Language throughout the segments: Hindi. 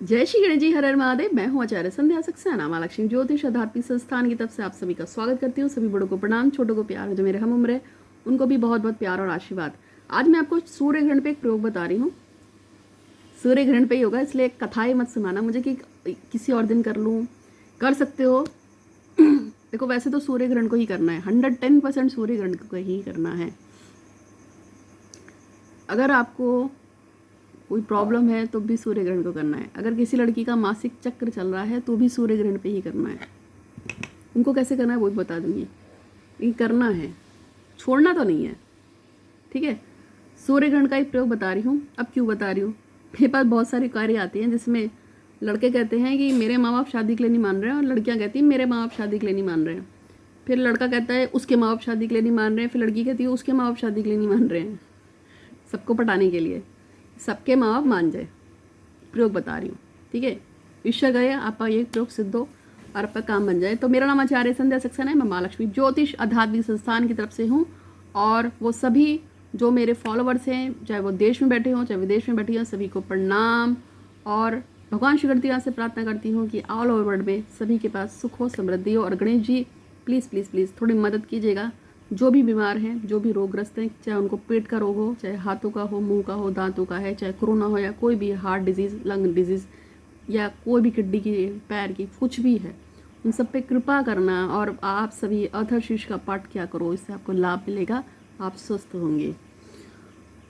जय श्री गणेश जी, हर हर महादेव। मैं हूँ आचार्य संध्या सक्सेना, माँ लक्ष्मी ज्योतिष आध्यात्मिक संस्थान की तरफ से आप सभी का स्वागत करती हूँ। सभी बड़ों को प्रणाम, छोटों को प्यार, जो मेरे हम उम्र है उनको भी बहुत बहुत प्यार और आशीर्वाद। आज मैं आपको सूर्य ग्रहण पे एक प्रयोग बता रही हूँ। सूर्य ग्रहण पे ही होगा, इसलिए कथाएं मत सुनाना मुझे कि किसी और दिन कर लूँ। कर सकते हो। देखो, वैसे तो सूर्य ग्रहण को ही करना है, 110% सूर्य ग्रहण को ही करना है। अगर आपको कोई प्रॉब्लम है तो भी सूर्य ग्रहण को करना है। अगर किसी लड़की का मासिक चक्र चल रहा है तो भी सूर्य ग्रहण पे ही करना है। उनको कैसे करना है वो भी बता दूंगी, लेकिन करना है, छोड़ना तो नहीं है। ठीक है, सूर्य ग्रहण का एक प्रयोग बता रही हूँ। अब क्यों बता रही हूँ, मेरे पास बहुत सारी कार्य आती हैं जिसमें लड़के कहते हैं कि मेरे माँ बाप शादी के लिए नहीं मान रहे हैं, और लड़कियाँ कहती हैं मेरे माँ बाप शादी के लिए नहीं मान रहे हैं। फिर लड़का कहता है उसके माँ बाप शादी के लिए नहीं मान रहे हैं, फिर लड़की कहती है उसके माँ बाप शादी के लिए नहीं मान रहे हैं। सबको पटाने के लिए सबके माँ बाप मान जाए, प्रयोग बता रही हूँ। ठीक है, ईश्वर करे आपका ये प्रयोग सिद्ध हो और आपका काम बन जाए। तो मेरा नाम आचार्य संध्या सक्सेना है। मैं माँ लक्ष्मी ज्योतिष आध्यात्मिक संस्थान की तरफ से हूँ, और वो सभी जो मेरे फॉलोअर्स हैं, चाहे वो देश में बैठे हों चाहे विदेश में बैठे हों, सभी को प्रणाम। और भगवान श्री गणपति से प्रार्थना करती हूँ कि ऑल ओवर वर्ल्ड में सभी के पास सुख हो, समृद्धि हो। और Ganesh ji please please please थोड़ी मदद कीजिएगा। जो भी बीमार हैं, जो भी रोगग्रस्त हैं, चाहे उनको पेट का रोग हो, चाहे हाथों का हो, मुंह का हो, दांतों का है, चाहे कोरोना हो या कोई भी हार्ट डिजीज़, लंग डिजीज़, या कोई भी किडनी की, पैर की, कुछ भी है, उन सब पे कृपा करना। और आप सभी अथर्वशीर्ष का पाठ किया करो, इससे आपको लाभ मिलेगा, आप स्वस्थ होंगे।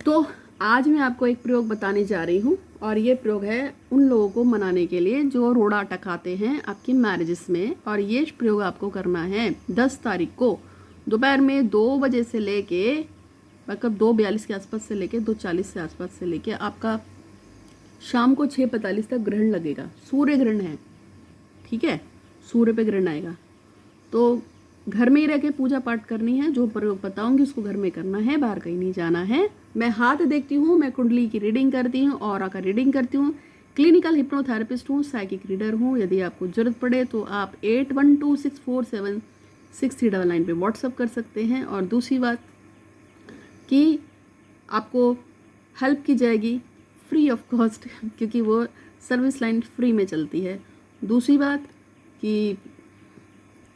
तो आज मैं आपको एक प्रयोग बताने जा रही हूँ, और ये प्रयोग है उन लोगों को मनाने के लिए जो रोड़ा टकाते हैं आपकी मैरिजेस में। और ये प्रयोग आपको करना है 10 तारीख को दोपहर में 2 बजे से लेके मतलब 2:42 के आसपास से लेके 2:40 से आसपास से लेके आपका शाम को 6:45 तक ग्रहण लगेगा। सूर्य ग्रहण है, ठीक है, सूर्य पे ग्रहण आएगा। तो घर में ही रह के पूजा पाठ करनी है। जो प्रयोग बताऊंगी उसको घर में करना है, बाहर कहीं नहीं जाना है। मैं हाथ देखती हूँ, मैं कुंडली की रीडिंग करती हूँ, ऑरा का रीडिंग करती हूँ, क्लिनिकल हिप्नोथेरेपिस्ट हूँ, साइकिक रीडर हूँ। यदि आपको जरूरत पड़े तो आप 8126476399 पे व्हाट्सअप कर सकते हैं। और दूसरी बात कि आपको हेल्प की जाएगी फ्री ऑफ कॉस्ट, क्योंकि वो सर्विस लाइन फ्री में चलती है। दूसरी बात कि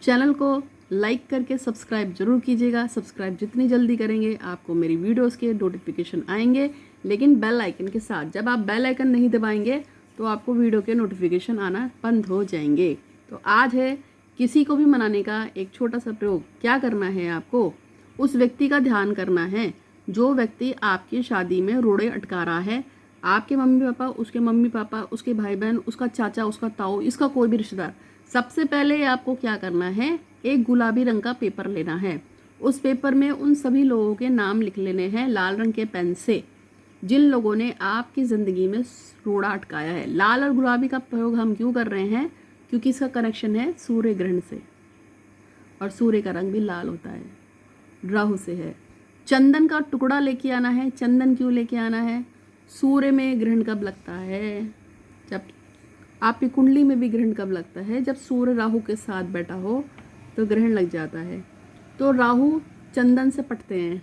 चैनल को लाइक करके सब्सक्राइब जरूर कीजिएगा। सब्सक्राइब जितनी जल्दी करेंगे आपको मेरी वीडियोस के नोटिफिकेशन आएंगे, लेकिन बेल आइकन के साथ। जब आप बेल आइकन नहीं दबाएंगे तो आपको वीडियो के नोटिफिकेशन आना बंद हो जाएंगे। तो आज है किसी को भी मनाने का एक छोटा सा प्रयोग। क्या करना है आपको, उस व्यक्ति का ध्यान करना है जो व्यक्ति आपकी शादी में रोड़े अटका रहा है। आपके मम्मी पापा, उसके मम्मी पापा, उसके भाई बहन, उसका चाचा, उसका ताऊ, इसका कोई भी रिश्तेदार। सबसे पहले आपको क्या करना है, एक गुलाबी रंग का पेपर लेना है। उस पेपर में उन सभी लोगों के नाम लिख लेने हैं लाल रंग के पेन से, जिन लोगों ने आपकी ज़िंदगी में रोड़ा अटकाया है। लाल और गुलाबी का प्रयोग हम क्यों कर रहे हैं, क्योंकि इसका कनेक्शन है सूर्य ग्रहण से, और सूर्य का रंग भी लाल होता है, राहु से है। चंदन का टुकड़ा लेके आना है। चंदन क्यों लेके आना है, सूर्य में ग्रहण कब लगता है, जब आपकी कुंडली में भी ग्रहण कब लगता है, जब सूर्य राहु के साथ बैठा हो तो ग्रहण लग जाता है। तो राहु चंदन से पटते हैं,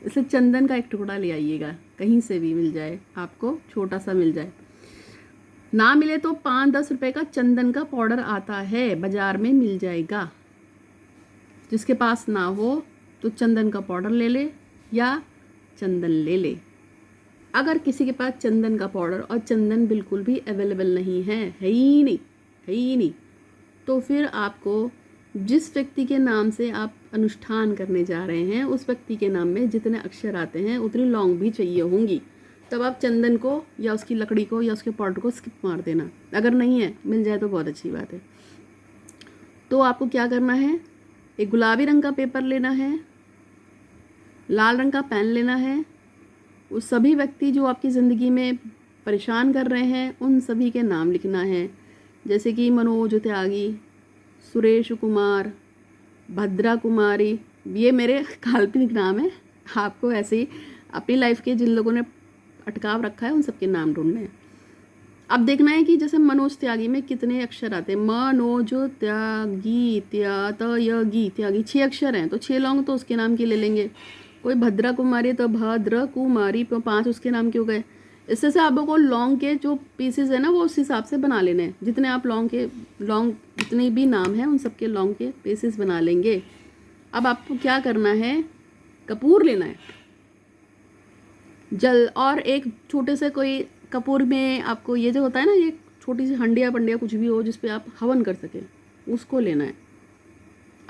इसलिए चंदन का एक टुकड़ा ले आइएगा, कहीं से भी मिल जाए आपको, छोटा सा मिल जाए। ना मिले तो 5-10 रुपए का चंदन का पाउडर आता है, बाजार में मिल जाएगा। जिसके पास ना हो तो चंदन का पाउडर ले ले या चंदन ले ले। अगर किसी के पास चंदन का पाउडर और चंदन बिल्कुल भी अवेलेबल नहीं है, है ही नहीं, है ही नहीं, तो फिर आपको जिस व्यक्ति के नाम से आप अनुष्ठान करने जा रहे हैं उस व्यक्ति के नाम में जितने अक्षर आते हैं उतनी लौंग भी चाहिए होंगी। तब आप चंदन को या उसकी लकड़ी को या उसके पाउडर को स्किप मार देना। अगर नहीं है, मिल जाए तो बहुत अच्छी बात है। तो आपको क्या करना है, एक गुलाबी रंग का पेपर लेना है, लाल रंग का पेन लेना है। उस सभी व्यक्ति जो आपकी ज़िंदगी में परेशान कर रहे हैं उन सभी के नाम लिखना है, जैसे कि मनोज त्यागी, सुरेश कुमार, भद्रा कुमारी। ये मेरे काल्पनिक नाम है, आपको ऐसे ही अपनी लाइफ के जिन लोगों ने अटकाव रखा है उन सबके नाम ढूंढने हैं। अब देखना है कि जैसे मनोज त्यागी में कितने अक्षर आते हैं। मनोज त्यागी, त्यागी 6 अक्षर हैं, तो 6 लौंग तो उसके नाम की ले लेंगे। कोई भद्रा कुमारी तो भद्र कुमारी, 5 उसके नाम के हो गए। इससे से आपको लौंग के जो पीसेस है ना वो उस हिसाब से बना लेने हैं, जितने आप लौंग जितने भी नाम हैं उन सबके लौंग के पीसेस बना लेंगे। अब आपको क्या करना है, कपूर लेना है, जल, और एक छोटे से कोई कपूर में आपको ये जो होता है ना, ये छोटी सी हंडिया पंडिया कुछ भी हो जिस पे आप हवन कर सकें, उसको लेना है।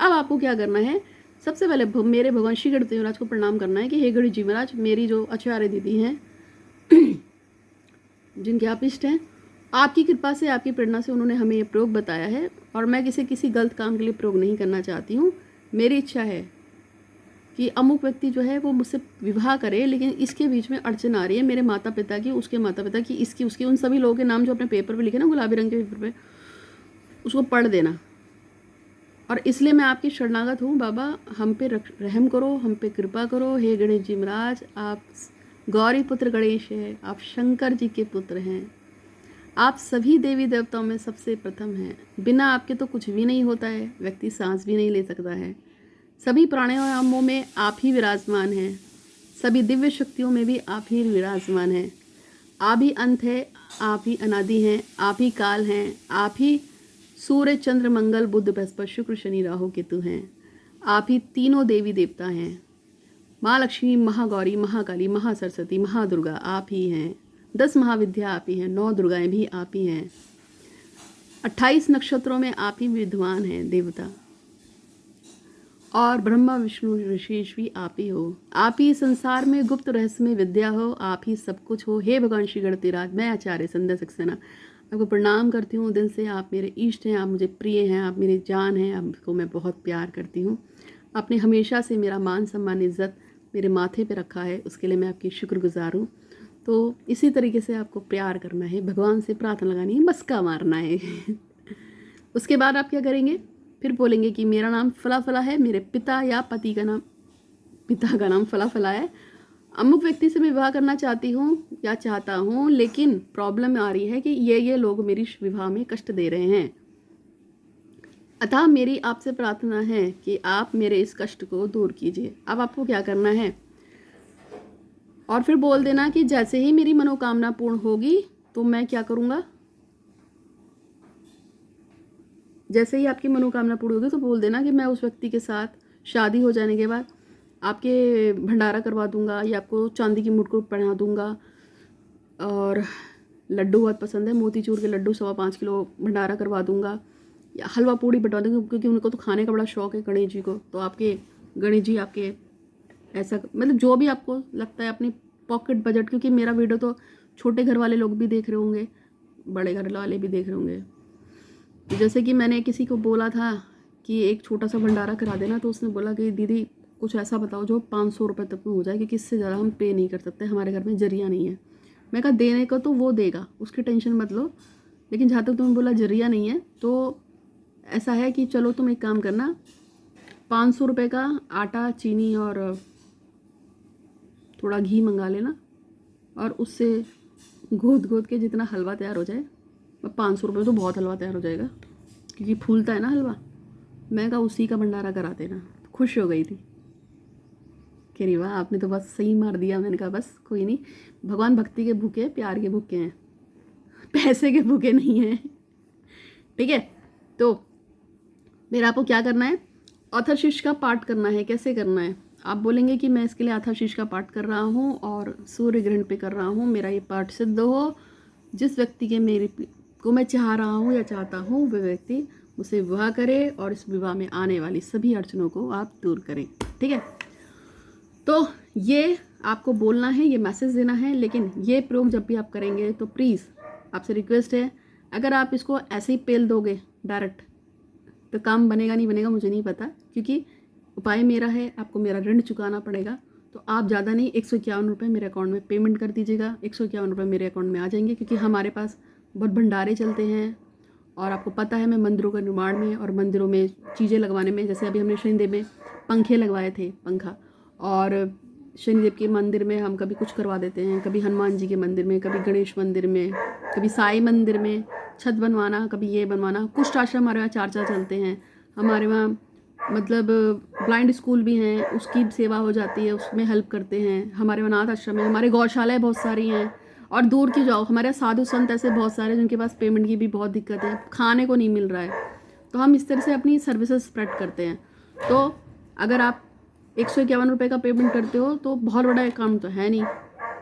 अब आपको क्या करना है, सबसे पहले मेरे भगवान श्री गणपति महाराज को प्रणाम करना है कि हे गणेश जी महाराज, मेरी जो आचार्य दीदी हैं जिनके आप इष्ट हैं, आपकी कृपा से, आपकी प्रेरणा से उन्होंने हमें ये प्रयोग बताया है और मैं किसी गलत काम के लिए प्रयोग नहीं करना चाहती हूँ। मेरी इच्छा है कि अमुक व्यक्ति जो है वो मुझसे विवाह करे, लेकिन इसके बीच में अड़चन आ रही है, मेरे माता पिता की, उसके माता पिता की, इसकी, उसकी, उन सभी लोगों के नाम जो अपने पेपर पे लिखे ना गुलाबी रंग के पेपर पे, उसको पढ़ देना। और इसलिए मैं आपकी शरणागत हूँ बाबा, हम पे रहम करो, हम पे कृपा करो। हे गणेश जी महाराज, आप गौरी पुत्र गणेश है, आप शंकर जी के पुत्र हैं, आप सभी देवी देवताओं में सबसे प्रथम हैं, बिना आपके तो कुछ भी नहीं होता है, व्यक्ति सांस भी नहीं ले सकता है। सभी प्राणायामों में आप ही विराजमान हैं, सभी दिव्य शक्तियों में भी आप ही विराजमान हैं। आप ही अंत है, आप ही अनादि हैं, आप ही काल हैं, आप ही सूर्य चंद्र मंगल बुध बृहस्पति शुक्र शनि राहु केतु हैं। आप ही तीनों देवी देवता हैं, माँ लक्ष्मी, महागौरी, महाकाली, महासरस्वती, महादुर्गा आप ही हैं। 10 महाविद्या आप ही हैं, 9 दुर्गाएं भी आप ही हैं। 28 नक्षत्रों में आप ही विद्वान हैं देवता, और ब्रह्मा विष्णु विशेष भी आप ही हो। आप ही संसार में गुप्त रहस्यमय विद्या हो, आप ही सब कुछ हो। हे भगवान श्री गणपति राज, मैं आचार्य संध्या सक्सेना आपको प्रणाम करती हूँ दिल से। आप मेरे इष्ट हैं, आप मुझे प्रिय हैं, आप मेरी जान हैं, आपको मैं बहुत प्यार करती हूँ। आपने हमेशा से मेरा मान सम्मान इज्जत मेरे माथे पे रखा है, उसके लिए मैं आपकी शुक्रगुजार हूँ। तो इसी तरीके से आपको प्यार करना है, भगवान से प्रार्थना लगानी है, मस्का मारना है उसके बाद आप क्या करेंगे, फिर बोलेंगे कि मेरा नाम फला फला है, मेरे पिता या पिता का नाम फला फला है, अमुक व्यक्ति से मैं विवाह करना चाहती हूँ या चाहता हूँ, लेकिन प्रॉब्लम आ रही है कि ये लोग मेरी विवाह में कष्ट दे रहे हैं, अतः मेरी आपसे प्रार्थना है कि आप मेरे इस कष्ट को दूर कीजिए। अब आपको क्या करना है, और फिर बोल देना कि जैसे ही मेरी मनोकामना पूर्ण होगी तो मैं क्या करूँगा, जैसे ही आपकी मनोकामना पूरी होगी तो बोल देना कि मैं उस व्यक्ति के साथ शादी हो जाने के बाद आपके भंडारा करवा दूंगा, या आपको चांदी की मुकुट पहना दूंगा, और लड्डू बहुत पसंद है, मोतीचूर के लड्डू 5.25 किलो भंडारा करवा दूंगा, या हलवा पूड़ी बटवा दूंगा, क्योंकि उनको तो खाने का बड़ा शौक है गणेश जी को। तो आपके गणेश जी आपके ऐसा, मतलब जो भी आपको लगता है अपनी पॉकेट बजट, क्योंकि मेरा वीडियो तो छोटे घर वाले लोग भी देख रहे होंगे, बड़े घर वाले भी देख रहे होंगे। जैसे कि मैंने किसी को बोला था कि एक छोटा सा भंडारा करा देना, तो उसने बोला कि दीदी कुछ ऐसा बताओ जो 500 रुपये तक में हो जाए, क्योंकि इससे ज़्यादा हम पे नहीं कर सकते, हमारे घर में जरिया नहीं है। मैं कहा देने को तो वो देगा, उसकी टेंशन मत लो, लेकिन जहाँ तक तुमने बोला जरिया नहीं है, तो ऐसा है कि चलो तुम एक काम करना, 500 रुपये का आटा, चीनी और थोड़ा घी मंगा लेना, और उससे गोद के जितना हलवा तैयार हो जाए, 500 रुपये तो बहुत हलवा तैयार हो जाएगा, क्योंकि फूलता है ना हलवा। मैं कहा उसी का भंडारा करा देना। खुश हो गई थी, कह रही वाह आपने तो बस सही मार दिया। मैंने कहा बस कोई नहीं, भगवान भक्ति के भूखे हैं, प्यार के भूखे हैं, पैसे के भूखे नहीं हैं, ठीक है। तो मेरा आपको क्या करना है, अथर्वशीर्ष का पाठ करना है। कैसे करना है, आप बोलेंगे कि मैं इसके लिए अथर्वशीर्ष का पाठ कर रहा हूँ और सूर्य ग्रहण पे कर रहा हूँ, मेरा ये पाठ सिद्ध हो, जिस व्यक्ति के मेरे को मैं चाह रहा हूँ या चाहता हूँ वह व्यक्ति मुझसे विवाह करे, और इस विवाह में आने वाली सभी अड़चनों को आप दूर करें, ठीक है। तो ये आपको बोलना है, ये मैसेज देना है। लेकिन ये प्रयोग जब भी आप करेंगे तो प्लीज़ आपसे रिक्वेस्ट है, अगर आप इसको ऐसे ही पेल दोगे डायरेक्ट तो काम बनेगा नहीं बनेगा मुझे नहीं पता, क्योंकि उपाय मेरा है, आपको मेरा ऋण चुकाना पड़ेगा। तो आप ज़्यादा नहीं 151 रुपये मेरे अकाउंट में पेमेंट कर दीजिएगा। 151 रुपये मेरे अकाउंट में आ जाएंगे, क्योंकि हमारे पास बहुत भंडारे चलते हैं, और आपको पता है मैं मंदिरों का निर्माण में और मंदिरों में चीज़ें लगवाने में, जैसे अभी हमने शनिदेव में पंखे लगवाए थे, पंखा, और शनिदेव के मंदिर में हम कभी कुछ करवा देते हैं, कभी हनुमान जी के मंदिर में, कभी गणेश मंदिर में, कभी साई मंदिर में छत बनवाना, कभी ये बनवाना। कुछ आश्रम हमारे वहाँ 4 चलते हैं, हमारे वहाँ मतलब ब्लाइंड स्कूल भी हैं, उसकी सेवा हो जाती है, उसमें हेल्प करते हैं। हमारे अनाथ आश्रम है, हमारे गौशालाएँ बहुत सारी हैं, और दूर की जाओ, हमारे साधु संत ऐसे बहुत सारे जिनके पास पेमेंट की भी बहुत दिक्कत है, खाने को नहीं मिल रहा है, तो हम इस तरह से अपनी सर्विसेज स्प्रेड करते हैं। तो अगर आप 151 रुपये का पेमेंट करते हो तो बहुत बड़ा अकाउंट तो है नहीं,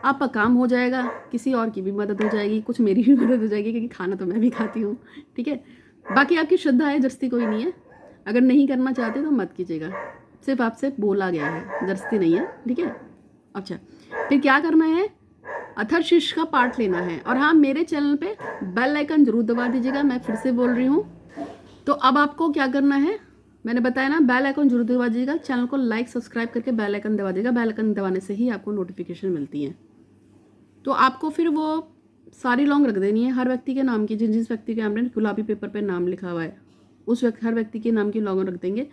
आपका काम हो जाएगा, किसी और की भी मदद हो जाएगी, कुछ मेरी भी मदद हो जाएगी, क्योंकि खाना तो मैं भी खाती हूँ, ठीक है। बाकी आपकी श्रद्धा है, जस्ती कोई नहीं है, अगर नहीं करना चाहते तो मत कीजिएगा, सिर्फ आपसे बोला गया है, जस्ती नहीं है, ठीक है। अच्छा, फिर क्या करना है, अथर्वशीर्ष का पाठ लेना है। और हाँ, मेरे चैनल पे बेल आइकन जरूर दबा दीजिएगा, मैं फिर से बोल रही हूँ। तो अब आपको क्या करना है, मैंने बताया ना, बेल आइकन जरूर दबा दीजिएगा, चैनल को लाइक सब्सक्राइब करके बेल आइकन दबा दीजिएगा। बेल आइकन दबाने से ही आपको नोटिफिकेशन मिलती है। तो आपको फिर वो सारी लॉन्ग रख देनी है, हर व्यक्ति के नाम की, जिस व्यक्ति के हमने गुलाबी पेपर पे नाम लिखा हुआ है उस हर व्यक्ति के नाम की लॉन्ग रख देंगे।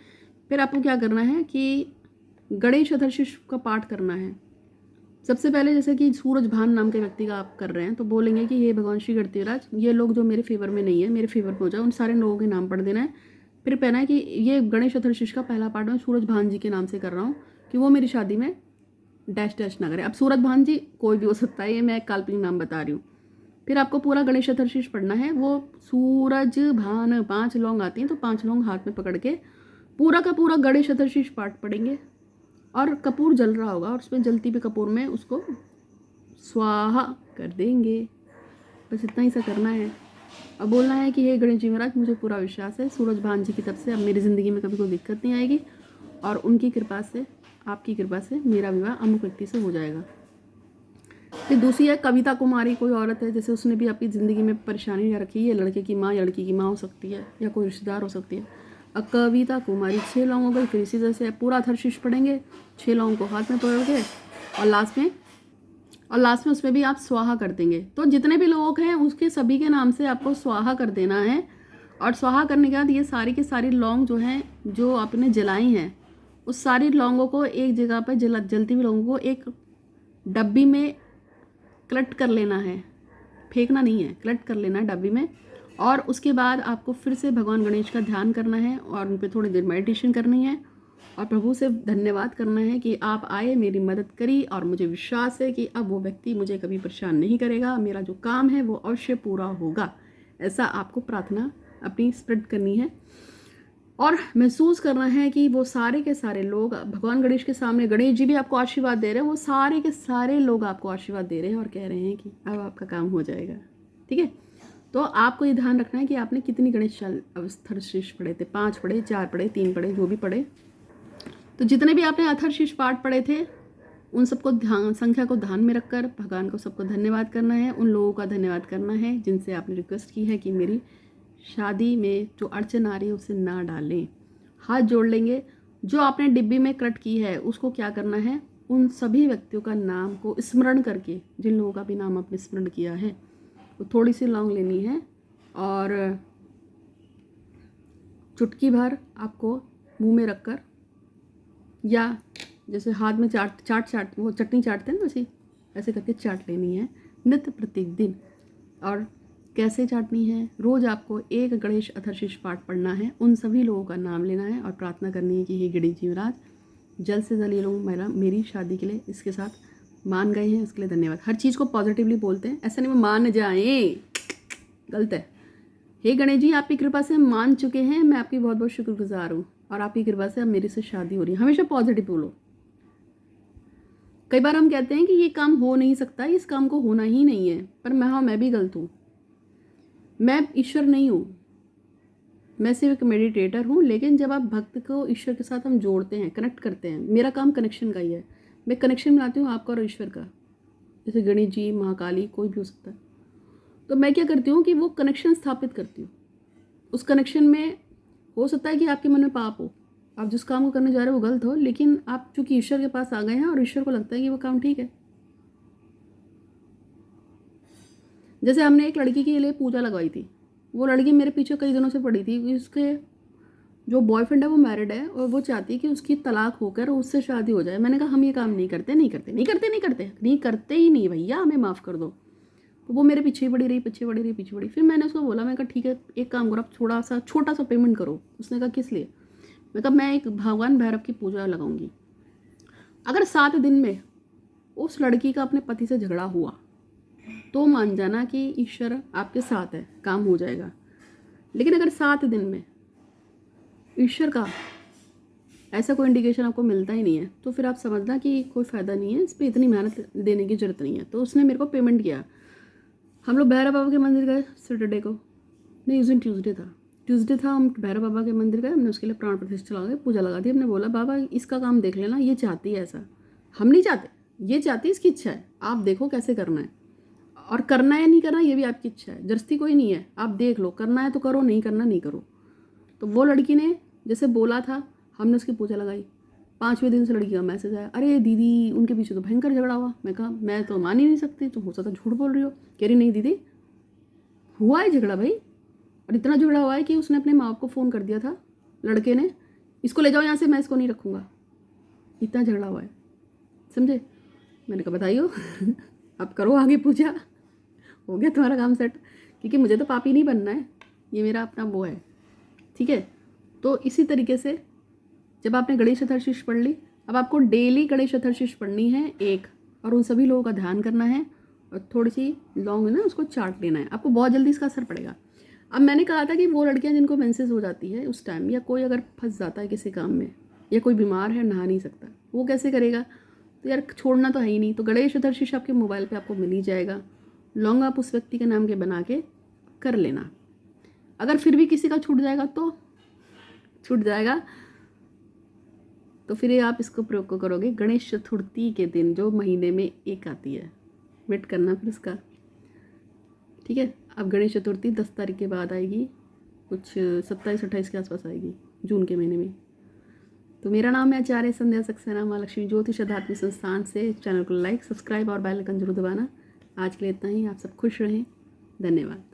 फिर आपको क्या करना है कि गणेश अथर्वशीर्ष का पाठ करना है। सबसे पहले जैसे कि सूरज भान नाम के व्यक्ति का आप कर रहे हैं, तो बोलेंगे कि ये भगवान श्री गणपतिराज, ये लोग जो मेरे फेवर में नहीं है, मेरे फेवर में हो जाए, उन सारे लोगों के नाम पढ़ देना है। फिर कहना है कि ये गणेश अथर्वशीर्ष का पहला पाठ मैं सूरज भान जी के नाम से कर रहा हूँ, कि वो मेरी शादी में डैश डैश ना करे। अब सूरज भान जी कोई भी हो सकता है, ये मैं एक काल्पनिक नाम बता रही हूँ। फिर आपको पूरा गणेश अथर्वशीर्ष पढ़ना है। वो सूरज भान 5 लौंग आती हैं, तो 5 लौंग हाथ में पकड़ के पूरा का पूरा गणेश अथर्वशीर्ष पाठ पढ़ेंगे। और कपूर जल रहा होगा और उसमें जलती हुए कपूर में उसको स्वाहा कर देंगे। बस इतना ही सा करना है। अब बोलना है कि हे गणेश जी महाराज, मुझे पूरा विश्वास है सूरज भान जी की तरफ से अब मेरी ज़िंदगी में कभी कोई दिक्कत नहीं आएगी, और उनकी कृपा से, आपकी कृपा से मेरा विवाह अमुक व्यक्ति से हो जाएगा। फिर दूसरी है कविता कुमारी, कोई औरत है, जैसे उसने भी आपकी ज़िंदगी में परेशानी रखी है, लड़के की माँ या लड़की की माँ हो सकती है, या कोई रिश्तेदार हो सकती है। अब कविता कुमारी 6 लौंग हो गई। फिर इसी तरह से पूरा अथर्वशीर्ष पढ़ेंगे, 6 लौंग को हाथ में पकड़ के, और लास्ट में उसमें भी आप स्वाहा कर देंगे। तो जितने भी लोग हैं उसके सभी के नाम से आपको स्वाहा कर देना है। और स्वाहा करने के बाद ये सारी की सारी लौंग जो हैं, जो आपने जलाई हैं, उस सारी लौंगों को एक जगह पर जलती हुई लौंगों को एक डब्बी में कलेक्ट कर लेना है, फेंकना नहीं है, कलेक्ट कर लेना है डब्बी में। और उसके बाद आपको फिर से भगवान गणेश का ध्यान करना है और उन पर थोड़ी देर मेडिटेशन करनी है, और प्रभु से धन्यवाद करना है कि आप आए, मेरी मदद करी, और मुझे विश्वास है कि अब वो व्यक्ति मुझे कभी परेशान नहीं करेगा, मेरा जो काम है वो अवश्य पूरा होगा। ऐसा आपको प्रार्थना अपनी स्प्रेड करनी है, और महसूस करना है कि वो सारे के सारे लोग भगवान गणेश के सामने, गणेश जी भी आपको आशीर्वाद दे रहे हैं, वो सारे के सारे लोग आपको आशीर्वाद दे रहे हैं और कह रहे हैं कि अब आपका काम हो जाएगा, ठीक है। तो आपको ये ध्यान रखना है कि आपने कितनी गणेश अथर्वशीर्ष पढ़े थे, 5 पढ़े, 4 पढ़े, 3 पढ़े, जो भी पढ़े। तो जितने भी आपने अथर्वशीर्ष पाठ पढ़े थे, उन सबको संख्या को ध्यान में रखकर भगवान को सबको धन्यवाद करना है। उन लोगों का धन्यवाद करना है जिनसे आपने रिक्वेस्ट की है कि मेरी शादी में जो अड़चन आ रही है उसे ना डालें। हाथ जोड़ लेंगे। जो आपने डिब्बी में कट की है उसको क्या करना है, उन सभी व्यक्तियों का नाम को स्मरण करके, जिन लोगों का भी नाम आपने स्मरण किया है, वो थोड़ी सी लौंग लेनी है और चुटकी भर आपको मुंह में रखकर, या जैसे हाथ में चाट वो चटनी चाटते हैं ना, वैसे ऐसे करके चाट लेनी है नित्य प्रत्येक दिन। और कैसे चाटनी है, रोज़ आपको एक गणेश अथर्वशीर्ष पाठ पढ़ना है, उन सभी लोगों का नाम लेना है और प्रार्थना करनी है कि हे गणेश जी महाराज, जल्द से जल्द ये लोग मेरी शादी के लिए इसके साथ मान गए हैं, उसके लिए धन्यवाद। हर चीज़ को पॉजिटिवली बोलते हैं, ऐसा नहीं वो मान जाएं, गलत है। हे गणेश जी, आपकी कृपा से हम मान चुके हैं, मैं आपकी बहुत बहुत शुक्रगुजार हूँ, और आपकी कृपा से अब मेरी से शादी हो रही है। हमेशा पॉजिटिव बोलो। कई बार हम कहते हैं कि ये काम हो नहीं सकता, इस काम को होना ही नहीं है, पर मैं भी गलत हूँ। मैं ईश्वर नहीं हूँ, मैं सिर्फ एक मेडिटेटर हूँ। लेकिन जब आप भक्त को ईश्वर के साथ हम जोड़ते हैं, कनेक्ट करते हैं, मेरा काम कनेक्शन का ही है। मैं कनेक्शन बनाती हूँ आपका और ईश्वर का, जैसे गणेश जी, महाकाली, कोई भी हो सकता है। तो मैं क्या करती हूँ कि वो कनेक्शन स्थापित करती हूँ। उस कनेक्शन में हो सकता है कि आपके मन में पाप हो, आप जिस काम को करने जा रहे हो वो गलत हो, लेकिन आप चूंकि ईश्वर के पास आ गए हैं और ईश्वर को लगता है कि वो काम ठीक है। जैसे हमने एक लड़की के लिए पूजा लगवाई थी, वो लड़की मेरे पीछे कई दिनों से पड़ी थी कि उसके जो बॉयफ्रेंड है वो मैरिड है और वो चाहती है कि उसकी तलाक होकर उससे शादी हो जाए। मैंने कहा हम ये काम नहीं करते ही नहीं भैया, हमें माफ़ कर दो। तो वो मेरे पीछे पड़ी रही। फिर मैंने उसको बोला, मैं कहा ठीक है, एक काम करो, आप छोटा सा पेमेंट करो। उसने कहा किस लिए? मैं कहा मैं एक भगवान भैरव की पूजा लगाऊंगी। अगर 7 दिन में उस लड़की का अपने पति से झगड़ा हुआ तो मान जाना कि ईश्वर आपके साथ है, काम हो जाएगा। लेकिन अगर 7 दिन में ईश्वर का ऐसा कोई इंडिकेशन आपको मिलता ही नहीं है, तो फिर आप समझना कि कोई फ़ायदा नहीं है, इस पर इतनी मेहनत देने की ज़रूरत नहीं है। तो उसने मेरे को पेमेंट किया। हम लोग भैरव बाबा के मंदिर गए सैटरडे को, नहीं उस दिन ट्यूसडे था। हम भैरव बाबा के मंदिर गए, हमने उसके लिए प्राण प्रतिष्ठा लगा के पूजा लगा दी। हमने बोला बाबा इसका काम देख लेना, ये चाहती है ऐसा, हम नहीं चाहते, ये चाहती है, इसकी इच्छा है, आप देखो कैसे करना है, और करना है नहीं करना ये भी आपकी इच्छा है, जबरदस्ती कोई नहीं है, आप देख लो, करना है तो करो, नहीं करना नहीं करो। तो वो लड़की ने जैसे बोला था, हमने उसकी पूजा लगाई। 5वें दिन से लड़की का मैसेज आया, अरे दीदी उनके पीछे तो भयंकर झगड़ा हुआ। मैं कहा मैं तो मान ही नहीं सकती, तुम हो सकता झूठ बोल रही हो। कह रही नहीं दीदी हुआ है झगड़ा भाई, और इतना झगड़ा हुआ है कि उसने अपने माँ बाप को फ़ोन कर दिया था लड़के ने, इसको ले जाओ यहाँ से, मैं इसको नहीं रखूँगा, इतना झगड़ा हुआ है, समझे। मैंने कहा बताइयो अब करो आगे पूजा, हो गया तुम्हारा काम सेट, क्योंकि मुझे तो पापी नहीं बनना है, ये मेरा अपना वो है, ठीक है। तो इसी तरीके से जब आपने गणेश चतुर्थी पढ़ ली, अब आपको डेली गणेश चतुर्थी पढ़नी है एक, और उन सभी लोगों का ध्यान करना है, और थोड़ी सी लॉन्ग है ना उसको चाट लेना है, आपको बहुत जल्दी इसका असर पड़ेगा। अब मैंने कहा था कि वो लड़कियां जिनको मेंसेस हो जाती है उस टाइम, या कोई अगर फंस जाता है किसी काम में, या कोई बीमार है नहा नहीं सकता, वो कैसे करेगा, तो यार छोड़ना तो है ही नहीं। तो गणेश चतुर्थी आपके मोबाइल पे आपको मिल ही जाएगा, लॉन्ग आप उस व्यक्ति के नाम के बना के कर लेना। अगर फिर भी किसी का छूट जाएगा तो छूट जाएगा, तो फिर आप इसको प्रयोग को करोगे गणेश चतुर्थी के दिन, जो महीने में एक आती है, वेट करना फिर उसका, ठीक है। अब गणेश चतुर्थी 10 तारीख के बाद आएगी, कुछ 27-28 के आसपास आएगी, जून के महीने में। तो मेरा नाम है आचार्य संध्या सक्सेना, माँ लक्ष्मी ज्योतिष आध्यात्मिक संस्थान से। चैनल को लाइक, सब्सक्राइब और बेल आइकन जरूर दबाना। आज के लिए इतना ही, आप सब खुश रहें, धन्यवाद।